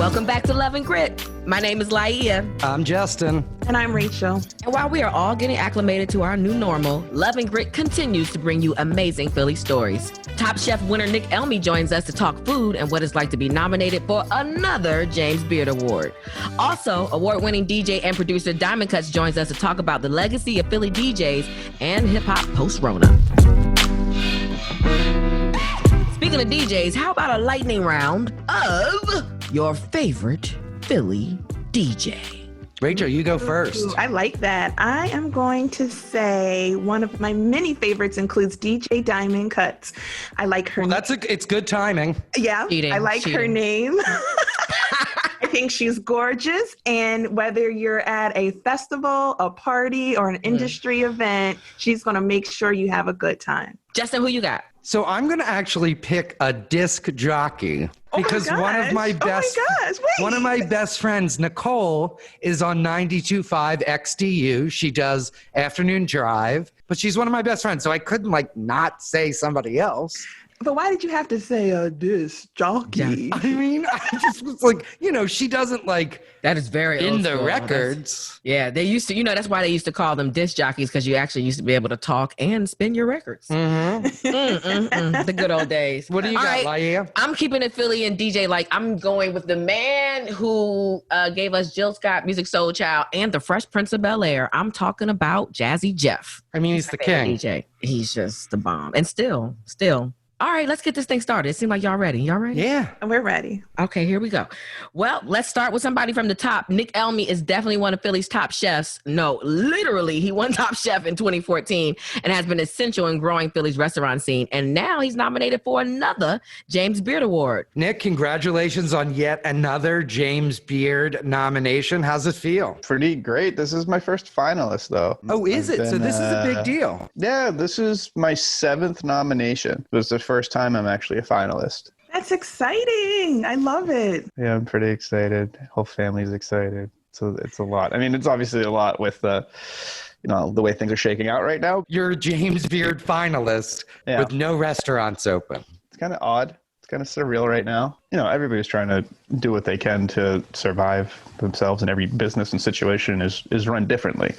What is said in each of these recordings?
Welcome back to Love and Grit. My name is Laia. I'm Justin. And I'm Rachel. And while we are all getting acclimated to our new normal, Love and Grit continues to bring you amazing Philly stories. Top Chef winner Nick Elmi joins us to talk food and what it's like to be nominated for another James Beard Award. Also, award-winning DJ and producer Diamond Kuts joins us to talk about the legacy of Philly DJs and hip-hop post-Rona. Speaking of DJs, how about a lightning round of your favorite Philly DJ? Rachel, you go first. Ooh, I like that. I am going to say one of my many favorites includes DJ Diamond Kuts. I like her. Well, it's good timing. Yeah, Cheating, I like her name. I think she's gorgeous. And whether you're at a festival, a party, or an industry event, she's going to make sure you have a good time. Justin, who you got? So I'm going to actually pick a disc jockey because one of my best friends, Nicole, is on 92.5 XDU. She does afternoon drive, but she's one of my best friends. So I couldn't not say somebody else. But why did you have to say a disc jockey? I mean, I just was she doesn't That is very in old the school. records. Yeah, they used to, that's why they used to call them disc jockeys, because you actually used to be able to talk and spin your records. Mm-hmm. The good old days. What do you got, Laia? I'm keeping it Philly and DJ. I'm going with the man who gave us Jill Scott, Music Soul Child, and the Fresh Prince of Bel-Air. I'm talking about Jazzy Jeff. I mean, he's the king. DJ. He's just the bomb. And still. All right, let's get this thing started. It seems like y'all ready. Y'all ready? Yeah. And we're ready. Okay, here we go. Well, let's start with somebody from the top. Nick Elmi is definitely one of Philly's top chefs. No, literally, he won Top Chef in 2014 and has been essential in growing Philly's restaurant scene. And now he's nominated for another James Beard Award. Nick, congratulations on yet another James Beard nomination. How's it feel? Pretty great. This is my first finalist, though. Oh, is it? So this is a big deal. Yeah, this is my 7th nomination. It was the first time I'm actually a finalist. That's exciting. I love it. Yeah, I'm pretty excited. Whole family's excited. So it's a lot. I mean, it's obviously a lot with the way things are shaking out right now. You're a James Beard finalist with no restaurants open. It's kind of odd. It's kind of surreal right now. Everybody's trying to do what they can to survive themselves, and every business and situation is run differently.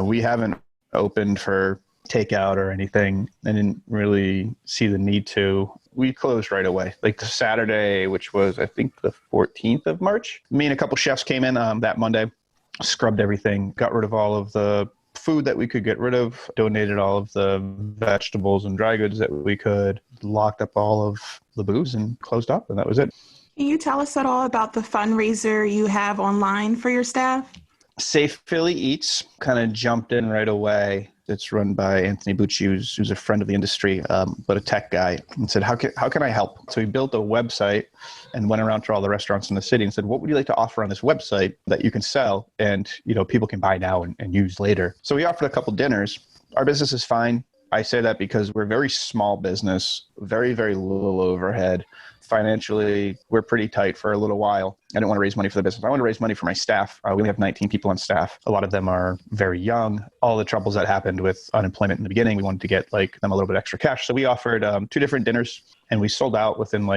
We haven't opened for takeout or anything. I didn't really see the need to. We closed right away. The Saturday, which was, I think, the 14th of March. Me and a couple chefs came in that Monday, scrubbed everything, got rid of all of the food that we could get rid of, donated all of the vegetables and dry goods that we could, locked up all of the booze and closed up, and that was it. Can you tell us at all about the fundraiser you have online for your staff? Safe Philly Eats kind of jumped in right away. It's run by Anthony Bucci, who's a friend of the industry, but a tech guy, and said, how can I help? So he built a website and went around to all the restaurants in the city and said, what would you like to offer on this website that you can sell and people can buy now and use later? So we offered a couple dinners. Our business is fine. I say that because we're a very small business, very, very little overhead. Financially, we're pretty tight for a little while. I didn't want to raise money for the business. I want to raise money for my staff. We only have 19 people on staff. A lot of them are very young. All the troubles that happened with unemployment in the beginning, we wanted to get them a little bit extra cash. So we offered 2 different dinners, and we sold out within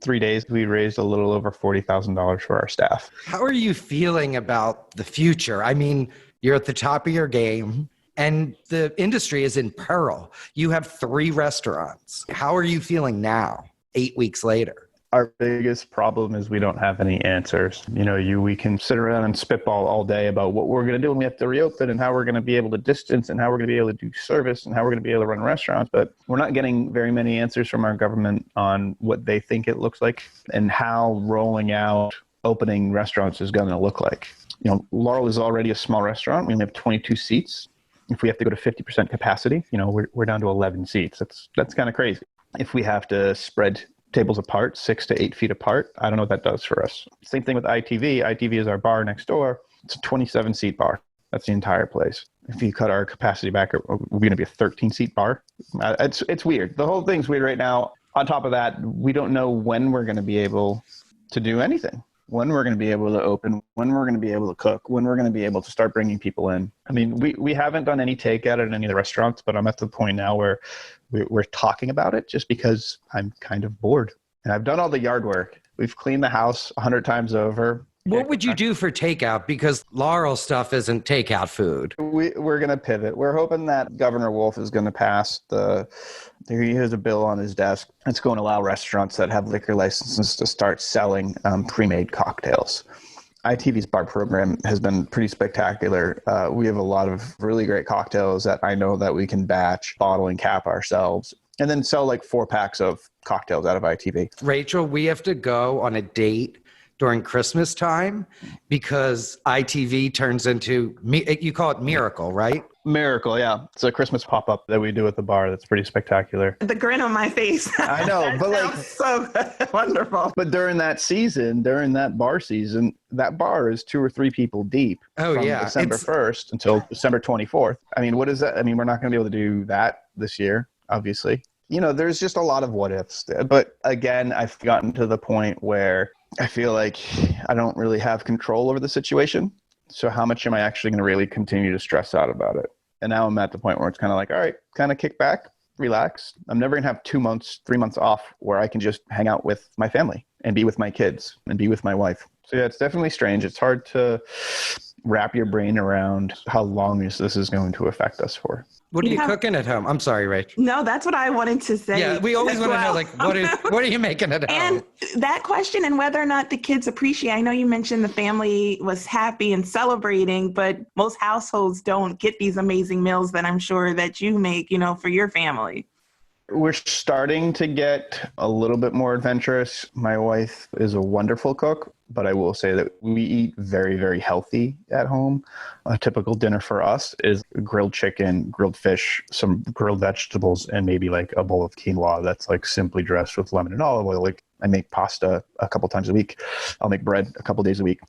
3 days. We raised a little over $40,000 for our staff. How are you feeling about the future? I mean, you're at the top of your game, and the industry is in peril. You have 3 restaurants. How are you feeling now, 8 weeks later? Our biggest problem is we don't have any answers. We can sit around and spitball all day about what we're going to do when we have to reopen and how we're going to be able to distance and how we're going to be able to do service and how we're going to be able to run restaurants. But we're not getting very many answers from our government on what they think it looks like and how rolling out opening restaurants is going to look like. Laurel is already a small restaurant. We only have 22 seats. If we have to go to 50% capacity, we're down to 11 seats. That's kind of crazy. If we have to spread tables apart, 6 to 8 feet apart, I don't know what that does for us. Same thing with ITV. ITV is our bar next door. It's a 27-seat bar. That's the entire place. If you cut our capacity back, we're going to be a 13-seat bar. It's weird. The whole thing's weird right now. On top of that, we don't know when we're going to be able to do anything. When we're going to be able to open, when we're going to be able to cook, when we're going to be able to start bringing people in. I mean, we haven't done any takeout at any of the restaurants, but I'm at the point now where we're talking about it just because I'm kind of bored. And I've done all the yard work. We've cleaned the house 100 times over. What would you do for takeout? Because Laurel stuff isn't takeout food. We're going to pivot. We're hoping that Governor Wolf is going to pass he has a bill on his desk. It's going to allow restaurants that have liquor licenses to start selling pre-made cocktails. ITV's bar program has been pretty spectacular. We have a lot of really great cocktails that I know that we can batch, bottle, and cap ourselves, and then sell like 4 packs of cocktails out of ITV. Rachel, we have to go on a date during Christmas time because ITV turns into, you call it Miracle, right? Miracle, yeah. It's a Christmas pop-up that we do at the bar that's pretty spectacular. The grin on my face. I know, but like so wonderful. But during that bar season, that bar is 2 or 3 people deep. Oh, from yeah. December 1st until December 24th. I mean, what is that? I mean, we're not going to be able to do that this year, obviously. You know, there's just a lot of what ifs. But again, I've gotten to the point where I feel like I don't really have control over the situation. So how much am I actually going to really continue to stress out about it? And now I'm at the point where it's kind of like, all right, kind of kick back, relax. I'm never going to have 2 months, 3 months off where I can just hang out with my family and be with my kids and be with my wife. So yeah, it's definitely strange. It's hard to wrap your brain around how long this is going to affect us for. What are you cooking at home? I'm sorry, Rach. No, that's what I wanted to say. Yeah, we always want to know, like, what are you making at home? And that question and whether or not the kids appreciate, I know you mentioned the family was happy and celebrating, but most households don't get these amazing meals that I'm sure that you make, you know, for your family. We're starting to get a little bit more adventurous. My wife is a wonderful cook, but I will say that we eat very, very healthy at home. A typical dinner for us is grilled chicken, grilled fish, some grilled vegetables, and maybe like a bowl of quinoa that's like simply dressed with lemon and olive oil. Like I make pasta a couple times a week. I'll make bread a couple days a week.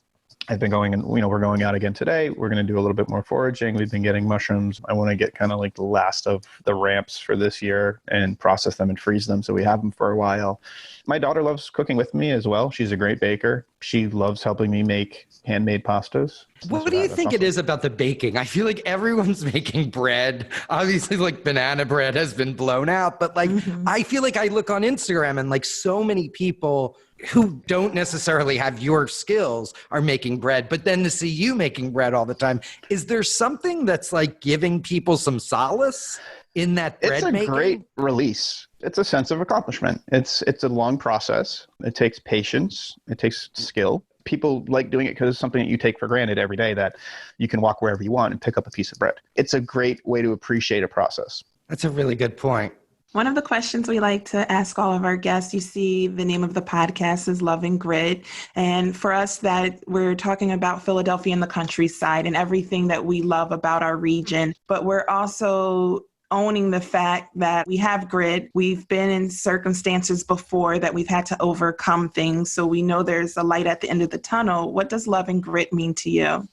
I've been going and, you know, we're going out again today. We're going to do a little bit more foraging. We've been getting mushrooms. I want to get kind of like the last of the ramps for this year and process them and freeze them so we have them for a while. My daughter loves cooking with me as well. She's a great baker. She loves helping me make handmade pastas. What do you think it is about the baking? I feel like everyone's making bread. Obviously, like banana bread has been blown out, but like I feel like I look on Instagram and like so many people who don't necessarily have your skills are making bread, but then to see you making bread all the time, is there something that's like giving people some solace in that bread making? It's a great release. It's a sense of accomplishment. It's a long process. It takes patience. It takes skill. People like doing it because it's something that you take for granted every day, that you can walk wherever you want and pick up a piece of bread. It's a great way to appreciate a process. That's a really good point. One of the questions we like to ask all of our guests, you see the name of the podcast is Love and Grit. And for us, that we're talking about Philadelphia and the countryside and everything that we love about our region. But we're also owning the fact that we have grit. We've been in circumstances before that we've had to overcome things. So we know there's a light at the end of the tunnel. What does love and grit mean to you?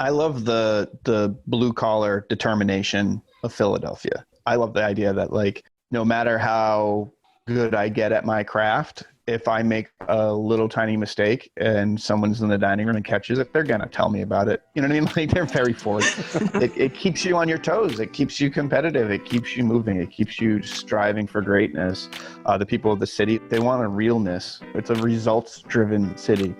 I love the blue collar determination of Philadelphia. I love the idea that like, no matter how good I get at my craft, if I make a little tiny mistake and someone's in the dining room and catches it, they're going to tell me about it. You know what I mean? Like they're very forward. It keeps you on your toes. It keeps you competitive. It keeps you moving. It keeps you striving for greatness. The people of the city, they want a realness. It's a results-driven city.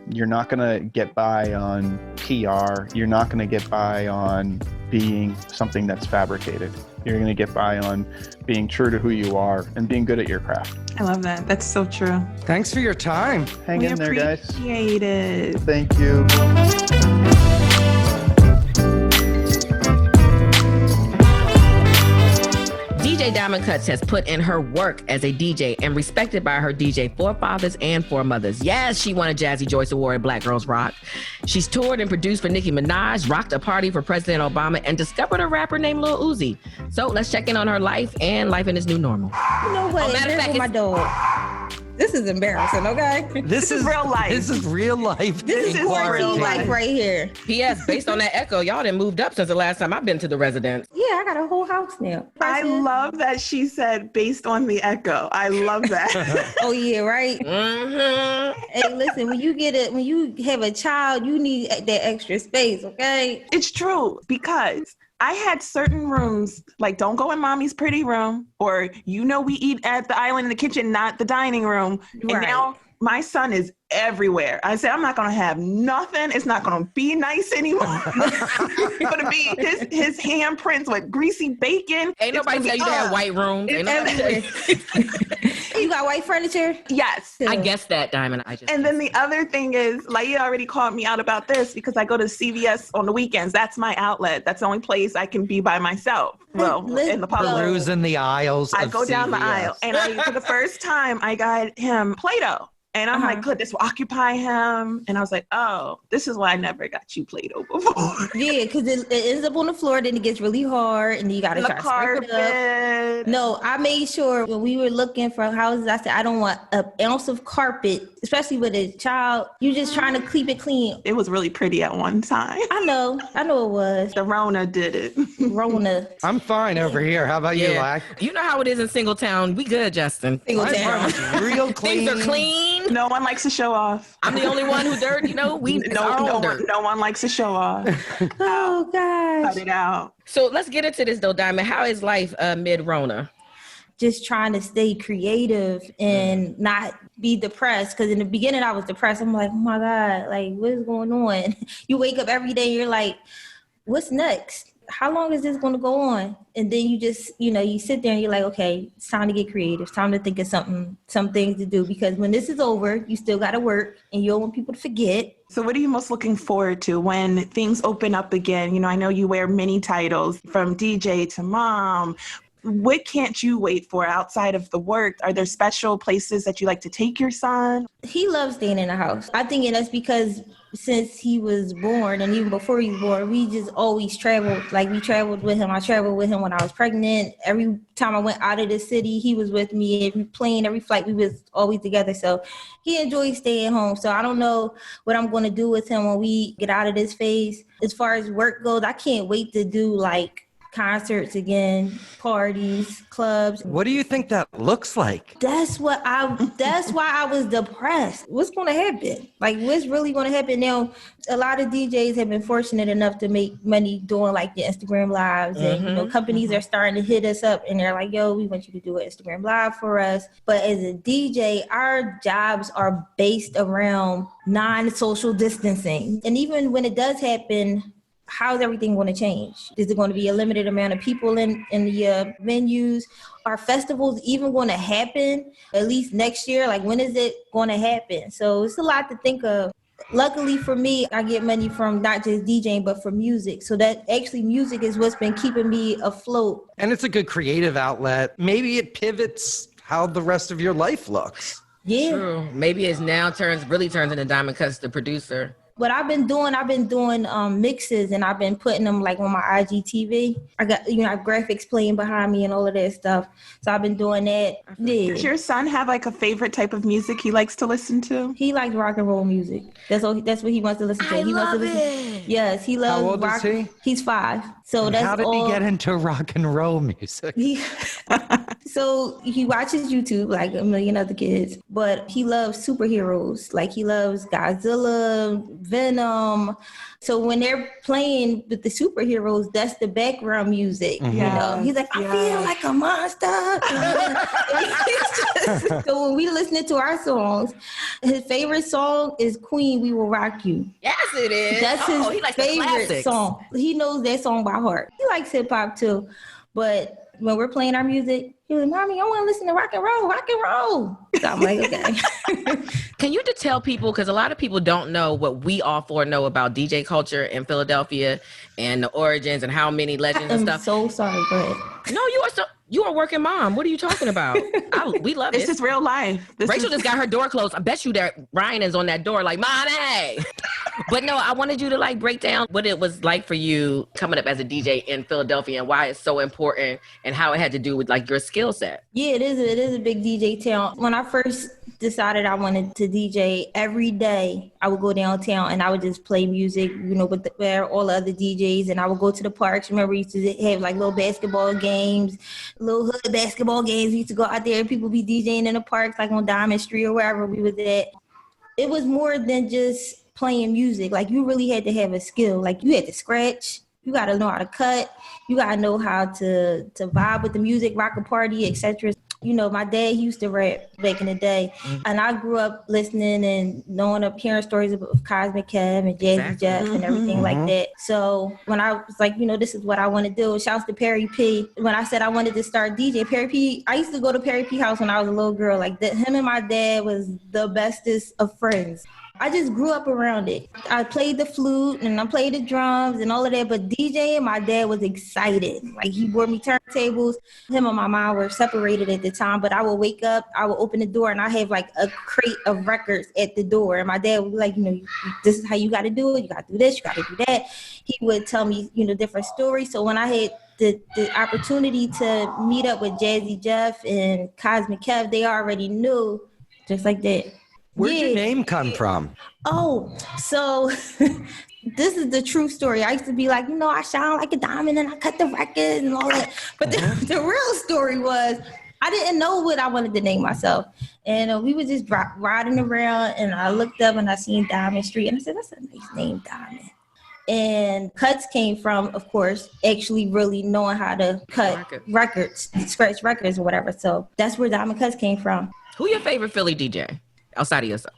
You're not going to get by on PR. You're not going to get by on being something that's fabricated. You're going to get by on being true to who you are and being good at your craft. I love that. That's so true. Thanks for your time. Hang in there, guys. Appreciate it. Thank you. DJ Diamond Kuts has put in her work as a DJ and respected by her DJ forefathers and foremothers. Yes, she won a Jazzy Joyce Award at Black Girls Rock. She's toured and produced for Nicki Minaj, rocked a party for President Obama, and discovered a rapper named Lil Uzi. So let's check in on her life and life in this new normal. You know what? Here's my dog. This is embarrassing, okay? This is real life. This is real life. This is real life right here. P.S. Based on that echo, y'all done moved up since the last time I've been to the residence. Yeah, I got a whole house now. I love that she said based on the echo. I love that. Oh yeah, right? Mm-hmm. Hey, listen, when you have a child, you need that extra space, okay? It's true, because I had certain rooms, like don't go in mommy's pretty room, or we eat at the island in the kitchen, not the dining room. Right. And now My son is everywhere. I said, I'm not going to have nothing. It's not going to be nice anymore. It's going to be his handprints with greasy bacon. Ain't nobody tell you to have white rooms. Ain't nobody You got white furniture? Yes. I guessed that, Diamond. And then the other thing is, Laia already called me out about this because I go to CVS on the weekends. That's my outlet. That's the only place I can be by myself. Well, in the public. Perusing the aisles. I go down the aisle, and for the first time, I got him Play-Doh. And I'm like, good, this will occupy him. And I was like, oh, this is why I never got you Play-Doh before. Yeah, because it ends up on the floor, then it gets really hard, and you got to try to scrape it up. No, I made sure when we were looking for houses, I said, I don't want an ounce of carpet, especially with a child. You're just trying to keep it clean. It was really pretty at one time. I know it was. The Rona did it. Rona. I'm fine over here. How about you, Lai? You know how it is in Singletown. We good, Justin. Singletown. Real clean. Things are clean. No one likes to show off. I'm the only one who dirt, no one likes to show off. Oh, gosh. Cut it out. So let's get into this, though, Diamond. How is life mid-Rona? Just trying to stay creative and not be depressed. Because in the beginning, I was depressed. I'm like, oh, my God, like, what is going on? You wake up every day, you're like, what's next? How long is this going to go on? And then you just, you sit there and you're like, okay, it's time to get creative. It's time to think of some things to do. Because when this is over, you still got to work and you don't want people to forget. So what are you most looking forward to when things open up again? I know you wear many titles from DJ to mom. What can't you wait for outside of the work? Are there special places that you like to take your son? He loves staying in the house. I think that's because since he was born and even before he was born, we just always traveled. Like we traveled with him. I traveled with him when I was pregnant. Every time I went out of the city, he was with me. Every plane, every flight, we was always together. So he enjoys staying home. So I don't know what I'm going to do with him when we get out of this phase. As far as work goes, I can't wait to do like concerts again, parties, clubs. What do you think that looks like? That's why I was depressed. What's going to happen? Like, what's really going to happen now? A lot of DJs have been fortunate enough to make money doing like the Instagram lives, and companies are starting to hit us up, and they're like, "Yo, we want you to do an Instagram live for us." But as a DJ, our jobs are based around non-social distancing, and even when it does happen, how's everything going to change? Is it going to be a limited amount of people in the venues? Are festivals even going to happen at least next year? Like, when is it going to happen? So it's a lot to think of. Luckily for me, I get money from not just DJing, but from music. So that actually music is what's been keeping me afloat. And it's a good creative outlet. Maybe it pivots how the rest of your life looks. Yeah. True. Maybe it now really turns into Diamond Kuts, the producer. What I've been doing mixes, and I've been putting them like on my IGTV. I got, I have graphics playing behind me and all of that stuff. So I've been doing that. Yeah. Does your son have like a favorite type of music he likes to listen to? He likes rock and roll music. That's what he wants to listen to. He love it. Yes, he loves rock. How old is he? He's 5. So how did he get into rock and roll music? So he watches YouTube like a million other kids, but he loves superheroes. Like he loves Godzilla, Venom. So when they're playing with the superheroes, that's the background music. Mm-hmm. He's like, I feel like a monster. So when we listening to our songs, his favorite song is Queen, We Will Rock You. Yes, it is. That's his he likes favorite song. He knows that song by heart. He likes hip hop too, but when we're playing our music, he was like, Mommy, I want to listen to rock and roll. So I'm like, okay. Can you just tell people, because a lot of people don't know what we all four know about DJ culture in Philadelphia and the origins and how many legends and stuff. I'm so sorry. Go ahead. No, you are a working mom. What are you talking about? We love it. This is real life. Rachel just got her door closed. I bet you that Ryan is on that door like, Mommy. But no, I wanted you to like break down what it was like for you coming up as a DJ in Philadelphia and why it's so important and how it had to do with like your skill set. Yeah, it is a big DJ town. When I first decided I wanted to DJ, every day I would go downtown and I would just play music, with all the other DJs, and I would go to the parks. Remember, we used to have like little basketball games, little hood basketball games. We used to go out there and people be DJing in the parks, like on Diamond Street or wherever we was at. It was more than just playing music. Like, you really had to have a skill. Like, you had to scratch. You got to know how to cut. You got to know how to vibe with the music, rock a party, etc. You know, my dad used to rap back in the day, and I grew up listening and hearing stories of Cosmic Kev and Jazzy Jeff and everything like that. So when I was like, this is what I want to do. Shouts to Perry P. When I said I wanted to start DJ, Perry P. I used to go to Perry P house when I was a little girl. Like that, him and my dad was the bestest of friends. I just grew up around it. I played the flute and I played the drums and all of that, but DJing, my dad was excited. Like he brought me turntables. Him and my mom were separated at the time, but I would wake up, I would open the door and I have like a crate of records at the door. And my dad would be like, this is how you got to do it. You got to do this, you got to do that. He would tell me, different stories. So when I had the opportunity to meet up with Jazzy Jeff and Cosmic Kev, they already knew just like that. Where'd your name come from? Oh, so this is the true story. I used to be like, I shine like a diamond and I cut the record and all that. But the real story was I didn't know what I wanted to name myself. And we were just riding around and I looked up and I seen Diamond Street and I said, that's a nice name, Diamond. And Kuts came from, of course, actually really knowing how to cut records, scratch records or whatever. So that's where Diamond Kuts came from. Who your favorite Philly DJ? Outside of yourself.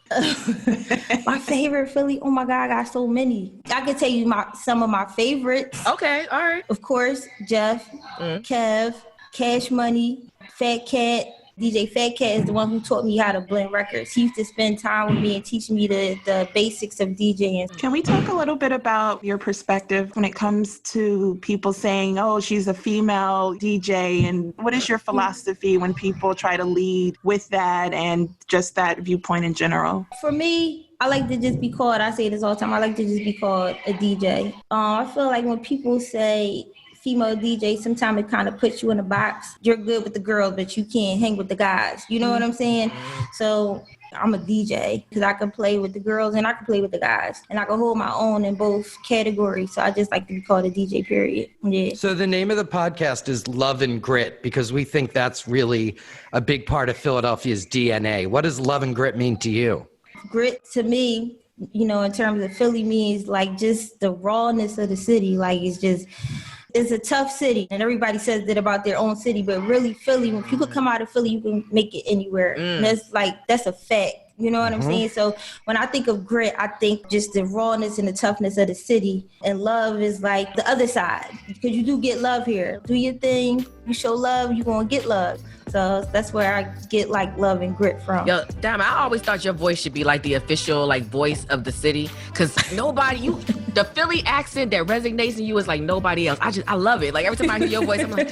My favorite Philly, oh my God, I got so many. I can tell you some of my favorites. Okay, all right. Of course, Jeff, Kev, Cash Money, Fat Cat. DJ Fat Cat is the one who taught me how to blend records. He used to spend time with me and teach me the basics of DJing. Can we talk a little bit about your perspective when it comes to people saying, oh, she's a female DJ? And what is your philosophy when people try to lead with that and just that viewpoint in general? For me, I like to just be called, I say this all the time, I like to just be called a DJ. I feel like when people say female DJ, sometimes it kind of puts you in a box. You're good with the girls, but you can't hang with the guys. You know what I'm saying? So I'm a DJ because I can play with the girls and I can play with the guys. And I can hold my own in both categories. So I just like to be called a DJ, period. Yeah. So the name of the podcast is Love and Grit because we think that's really a big part of Philadelphia's DNA. What does love and grit mean to you? Grit to me, in terms of Philly means like just the rawness of the city. Like it's a tough city, and everybody says that about their own city, but really Philly, when people come out of Philly, you can make it anywhere. And that's a fact. You know what I'm saying? So when I think of grit, I think just the rawness and the toughness of the city. And love is like the other side, because you do get love here. Do your thing, you show love, you're going to get love. So that's where I get like love and grit from. Yo, damn, I always thought your voice should be like the official like voice of the city. Cause the Philly accent that resonates in you is like nobody else. I love it. Like every time I hear your voice, I'm like,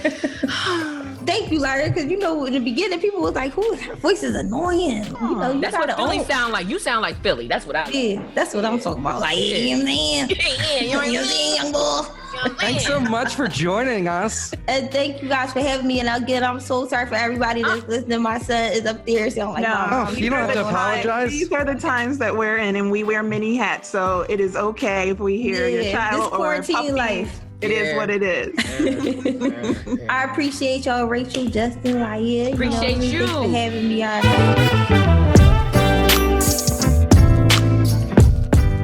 thank you, Larry. Cause in the beginning, people was like, her voice is annoying. That's what Philly sound like. You sound like Philly. That's what I Yeah, that's what I'm talking about. Like, you know what I'm saying? Young boy. Thanks so much for joining us. And thank you guys for having me. And again, I'm so sorry for everybody that's listening. My son is up there, so I'm like, you don't have to apologize. These are the times that we're in, and we wear many hats, so it is okay if we hear your child or a puppy. Life. It is what it is. I appreciate y'all, Rachel, Justin, Raya. Appreciate you. Thanks for having me on.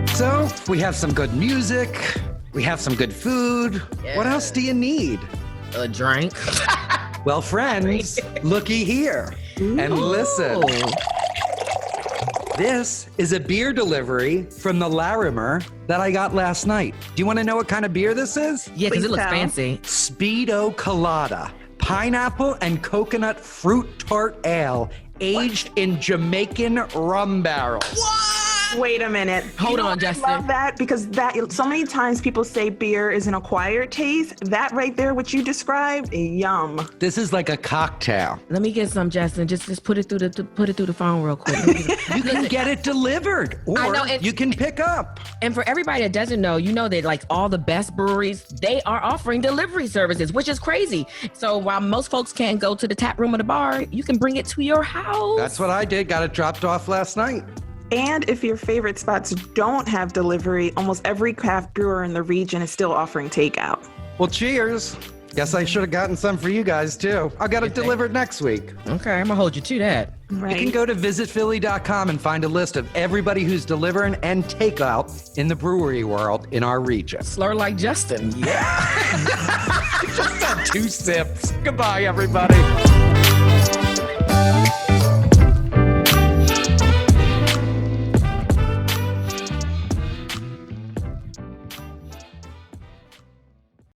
So we have some good music. We have some good food. Yeah. What else do you need? A drink. Well, friends, looky here and listen. This is a beer delivery from the Larimer that I got last night. Do you want to know what kind of beer this is? Yeah, because it looks fancy. Speedo Colada, pineapple and coconut fruit tart ale, aged in Jamaican rum barrels. What? Wait a minute. Hold on, Justin. I love that because so many times people say beer is an acquired taste. That right there, what you described, yum. This is like a cocktail. Let me get some, Justin. Just put it through the phone real quick. You can get it delivered, or you can pick up. And for everybody that doesn't know, that like all the best breweries, they are offering delivery services, which is crazy. So while most folks can't go to the tap room or the bar, you can bring it to your house. That's what I did. Got it dropped off last night. And if your favorite spots don't have delivery, almost every craft brewer in the region is still offering takeout. Well, cheers. Guess I should have gotten some for you guys, too. I'll get it delivered next week. Okay, I'm going to hold you to that. Right. You can go to visitphilly.com and find a list of everybody who's delivering and takeout in the brewery world in our region. Slur like Justin. Yeah. Just had 2 sips. Goodbye, everybody.